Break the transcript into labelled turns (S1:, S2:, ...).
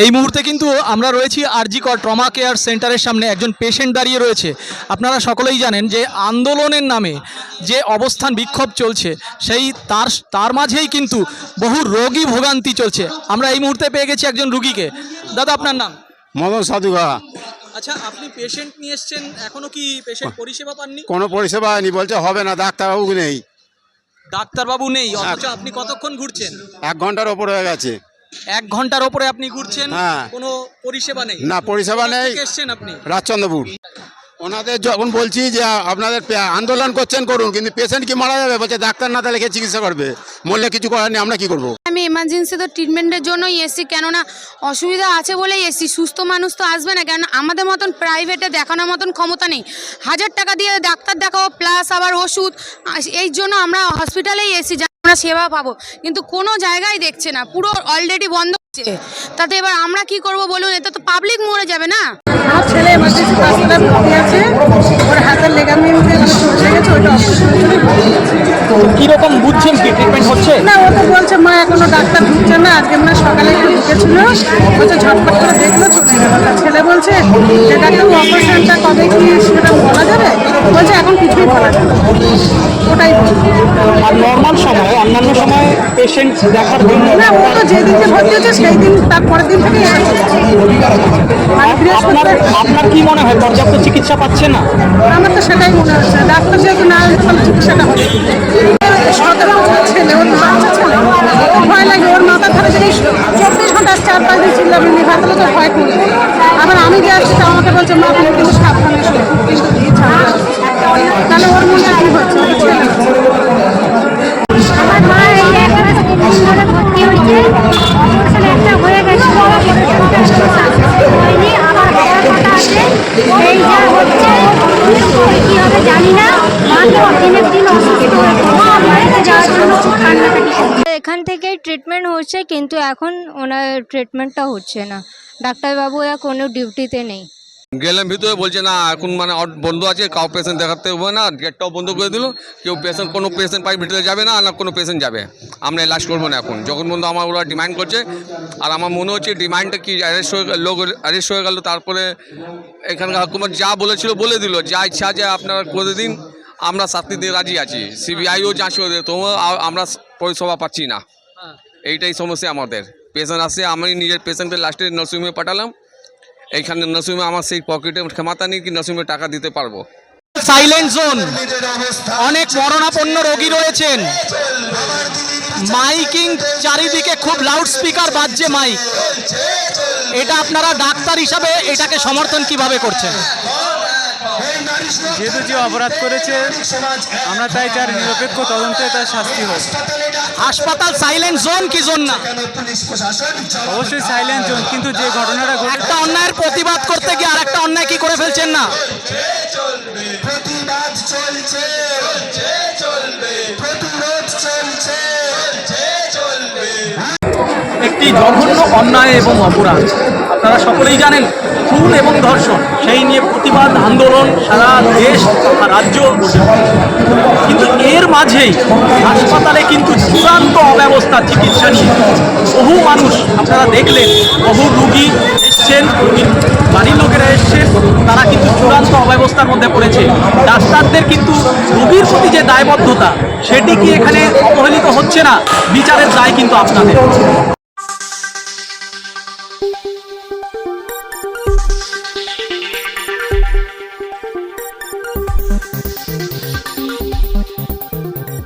S1: এই মুহূর্তে কিন্তু আমরা রয়েছি আরজি কর ট্রমা কেয়ার সেন্টারের সামনে। একজন পেশেন্ট দাঁড়িয়ে রয়েছে। আপনারা সকলেই জানেন যে আন্দোলনের নামে যে অবস্থান বিক্ষোভ চলছে সেই তার মাঝেই কিন্তু বহু রোগী ভোগান্তি চলছে। আমরা এই মুহূর্তে পেয়ে গেছি একজন রুগীকে। দাদা, আপনার নাম?
S2: মদন সাধুগা।
S1: আচ্ছা, আপনি পেশেন্ট নিয়ে এসছেন, এখনো কি পেশেন্ট পরিষেবা পাননি?
S2: কোনো পরিষেবা হয়নি, বলছে হবে না, ডাক্তারবাবু নেই।
S1: ডাক্তারবাবু নেই, অথচ আপনি কতক্ষণ ঘুরছেন?
S2: 1 ঘন্টার ওপর হয়ে গেছে।
S1: 1 ঘন্টার ওপরে আপনি ঘুরছেন,
S2: হ্যাঁ।
S1: কোনো পরিষেবা নেই?
S2: না, পরিষেবা নেই।
S1: এসছেন আপনি?
S2: রাজচন্দ্রপুর। ওনাদের যখন বলছি যে আপনাদের আন্দোলন করছেন করুন, কিন্তু পেশেন্ট কি মারা যাবে, বলছে ডাক্তার না তাহলে কে চিকিৎসা করবে, মরলে কিছু করার নেই, আমরা কি করবো?
S3: আমি এমার্জেন্সি তো ট্রিটমেন্টের জন্যই এসেছি, কেননা অসুবিধা আছে বলেই এসেছি। সুস্থ মানুষ তো আসবে না, কেন আমাদের মতন প্রাইভেটে দেখানোর মতন ক্ষমতা নেই। 1000 টাকা দিয়ে ডাক্তার দেখাবো প্লাস আবার ওষুধ, এই জন্য আমরা হসপিটালেই এসেছি যে আমরা সেবা পাবো, কিন্তু কোনো জায়গায় দেখছে না, পুরো অলরেডি বন্ধ হচ্ছে। তাতে এবার আমরা কি করব বলুন? এটা তো পাবলিক মরে যাবে না।
S4: আমার ছেলে এমার্জেন্সি হাসপাতালে ভর্তি আছে, ওর হাতের লেগামেন্ট চলে গেছে, ওইটা অপারেশন
S1: কিরকম বুঝছেন, কি ট্রিটমেন্ট হচ্ছে
S4: না। ও তো বলছে মা এখনো ডাক্তার ঢুকছে না, আজকে মানে সকালে একটু ঢুকেছিল, বলছে ঝটপট করে দেখলো চলে গেল। ছেলে বলছে যে ডাক্তার অপারেশনটা কবে কি সেটা বলা যাবে, বলছে এখন কিছুই বলা যাবে, ওটাই বলছে।
S1: আর নর্মাল সময়, অন্যান্য সময় পেশেন্ট দেখার জন্য
S4: না, ও তো যেদিন যে ভর্তি হচ্ছে সেই দিন, তার পরের দিন থেকে
S1: আপনার কি মনে হয় পর্যাপ্ত চিকিৎসা পাচ্ছে না?
S4: আমার তো সেটাই মনে হচ্ছে, ডাক্তার যেহেতু না তাহলে চিকিৎসাটা হবে। 17 বছর ছেলে, ওর বাচ্চা ছেলে, ভয় লাগে। ওর মাথা ধরে যদি 24 ঘন্টা 4-5 দিন চিল্লাবে হাতলে তো ভয় করবে। আবার আমি যে আসছি আমাকে বলছে মা তুমি কিন্তু সাবধানে শো, কিন্তু তাহলে ওর মনে কি হচ্ছে?
S5: আমার মা এই এখানে 3 দিন ধরে ভর্তি হয়েছে, অপারেশন একটা হয়ে গেছে, হয়নি, আবার হওয়ার কথা আছে। এই যা হচ্ছে কি হবে জানি না, মা তো দিনের দিন অসুস্থ হয়ে পড়ছে, যাওয়ার জন্য খুব কান্নাকাটি করছে। এখান থেকে ট্রিটমেন্ট হচ্ছে, কিন্তু এখন ওনার ট্রিটমেন্টটা হচ্ছে না। ডাক্তারবাবু কোনো ডিউটিতে নেই।
S6: গেলাম ভিতরে, বলছে না এখন মানে বন্ধ আছে, কাউ পেশেন্ট দেখাতে হবে না, গেটটাও বন্ধ করে দিল। কোনো পেশেন্ট পাই ভিতরে যাবে না, না কোনো পেশেন্ট যাবে, আমরা এলাজ করবো না এখন, যখন বন্ধু আমার ওরা ডিমান্ড করছে। আর আমার মনে হচ্ছে ডিমান্ডটা কি লোক অ্যারেস্ট হয়ে গেল, তারপরে এখানকার হুকুমত যা বলেছিল বলে দিল, যা ইচ্ছা যে আপনারা করে দিন, আমরা শাস্তি দিয়ে রাজি আছি। সিবিআইও যাচ করে দেয়, তবুও আমরা পরিষেবা পাচ্ছি না। এইটাই সমস্যা আমাদের। পেশেন্ট আসে, আমি নিজের পেশেন্টকে লাস্টে নার্সিংহোমে পাঠালাম। এইখানে নার্সিংহোমে আমার সেই পকেটে ক্ষমতা নেই কি নার্সিংহোমে টাকা দিতে পারবো।
S1: সাইলেন্ট জোন, অনেক মরণাপন্ন রোগী রয়েছেন, মাইকিং চারিদিকে, খুব লাউড স্পিকার বাজছে মাইক। এটা আপনারা ডাক্তার হিসাবে এটাকে সমর্থন কিভাবে করছেন?
S7: যেহেতু যে অপরাধ করেছে আমরা তাই তার নিরপেক্ষ তদন্তে তার শাস্তি হোক।
S1: হাসপাতাল সাইলেন্ট জোন কি জোন না?
S7: অবশ্যই সাইলেন্ট জোন, কিন্তু যে ঘটনাটা
S1: একটা অন্যায়ের প্রতিবাদ করতে গিয়ে আর একটা অন্যায় কি করে ফেলছেন না? একটি জঘন্য অন্যায় এবং অপরাধ, আপনারা সকলেই জানেন, খুন এবং ধর্ষণ, সেই নিয়ে প্রতিবাদ আন্দোলন সারা দেশ তথা রাজ্য। কিন্তু এর মাঝেই হাসপাতালে কিন্তু চূড়ান্ত অব্যবস্থা চিকিৎসা নিয়ে বহু মানুষ, আপনারা দেখলেন, বহু রুগী এসছেন, রুগীর বাড়ির লোকেরা এসছেন, তারা কিন্তু চূড়ান্ত অব্যবস্থার মধ্যে পড়েছে। ডাক্তারদের কিন্তু রোগীর প্রতি যে দায়বদ্ধতা, সেটি কি এখানে অবহেলিত হচ্ছে না? বিচারের দায় কিন্তু আপনাদের।